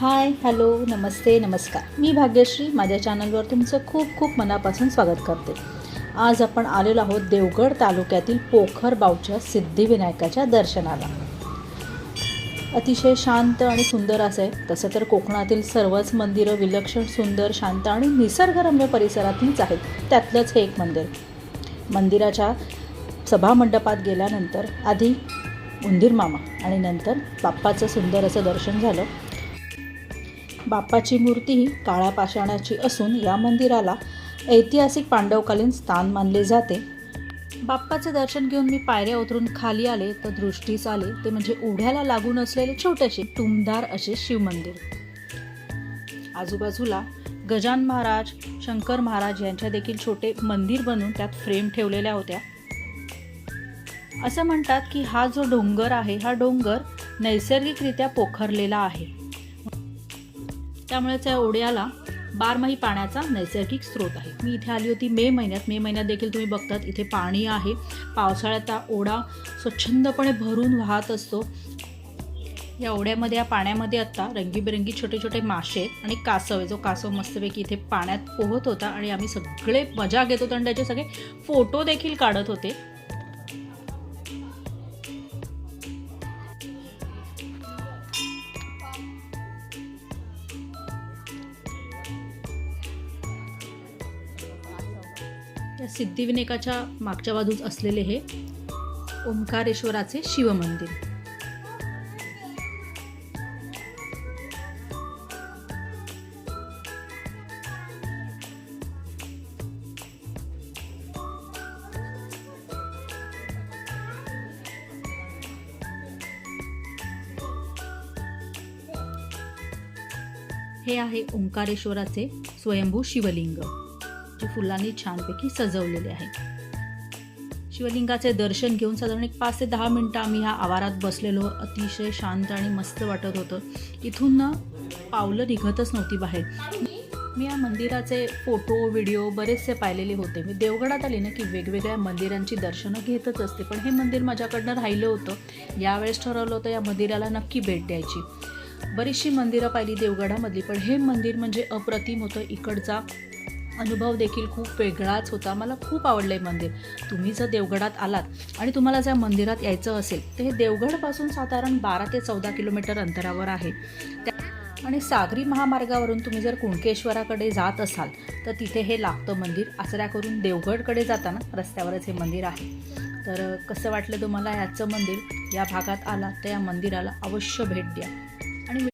हाय, hello, नमस्ते, नमस्कार. मी भाग्यश्री. माझ्या चॅनलवर तुमचं खूप खूप मनापासून स्वागत करते. आज आपण आलेलो आहोत देवगड तालुक्यातील पोखरबावच्या सिद्धिविनायकाच्या दर्शनाला. अतिशय शांत आणि सुंदर असं आहे. तसं तर कोकणातील सर्वच मंदिरं विलक्षण, सुंदर, शांत आणि निसर्गरम्य परिसरातीलच आहेत. त्यातलंच हे एक मंदिर. मंदिराच्या सभामंडपात गेल्यानंतर आधी उंदीर मामा आणि नंतर बाप्पाचं सुंदर असं दर्शन झालं. बाप्पाची मूर्ती ही काळ्या पाषाणाची असून या मंदिराला ऐतिहासिक पांडवकालीन स्थान मानले जाते. बाप्पाचे दर्शन घेऊन मी पायऱ्या उतरून खाली आले तर दृष्टीस आले ते म्हणजे ओढ्याला लागून असलेले छोटेसे टुमदार असे शिवमंदिर. आजूबाजूला गजानन महाराज, शंकर महाराज यांच्या देखील छोटे मंदिर बनवून त्यात फ्रेम ठेवलेल्या होत्या. असं म्हणतात की हा जो डोंगर आहे हा डोंगर नैसर्गिकरित्या पोखरलेला आहे, त्यामुळे त्या ओढ्याला बारमाही पाण्याचा नैसर्गिक स्रोत आहे. मी इथे आली होती मे महिन्यात देखील तुम्ही बघतात इथे पाणी आहे. पावसाळ्यात हा ओढा स्वच्छंदपणे भरून वाहत असतो. या ओढ्यामध्ये या पाण्यामध्ये आत्ता रंगीबेरंगी छोटे छोटे मासे आणि कासव आहे. जो कासव मस्तपैकी इथे पाण्यात पोहत होता आणि आम्ही सगळे मजा घेत होतो आणि त्याचे सगळे फोटो देखील काढत होते. या सिद्धिविनायकाच्या मागच्या बाजूस असलेले हे ओंकारेश्वराचे शिवमंदिर. हे आहे ओंकारेश्वराचे स्वयंभू शिवलिंग, जे फुलांनी छानपैकी सजवलेले आहे. शिवलिंगाचे दर्शन घेऊन साधारण 5 ते 10 मिनिटं आम्ही ह्या आवारात बसलेलो. अतिशय शांत आणि मस्त वाटत होतं. इथून ना पावलं निघतच नव्हती बाहेर. मी या मंदिराचे फोटो व्हिडिओ बरेचसे पाहिलेले होते. मी देवगडात आले ना की वेगवेगळ्या मंदिरांची दर्शनं घेतच असते, पण हे मंदिर माझ्याकडनं राहिलं होतं. यावेळेस ठरवलं होतं या मंदिराला नक्की भेट द्यायची. बरीचशी मंदिरं पाहिली देवगडामधली, पण हे मंदिर म्हणजे अप्रतिम होतं. इकडचा अनुभव देखील खूप वेगळाच होता. मला खूप आवडलं आहे मंदिर. तुम्ही जर देवगडात आलात आणि तुम्हाला जर मंदिरात यायचं असेल तर हे देवगडपासून साधारण 12 ते 14 किलोमीटर अंतरावर आहे. आणि सागरी महामार्गावरून तुम्ही जर कुणकेश्वराकडे जात असाल तर तिथे हे लागतं मंदिर. आसरा करून देवगडकडे जाताना रस्त्यावरच हे मंदिर आहे. तर कसं वाटलं तुम्हाला याचं मंदिर? या भागात आला तर या मंदिराला अवश्य भेट द्या.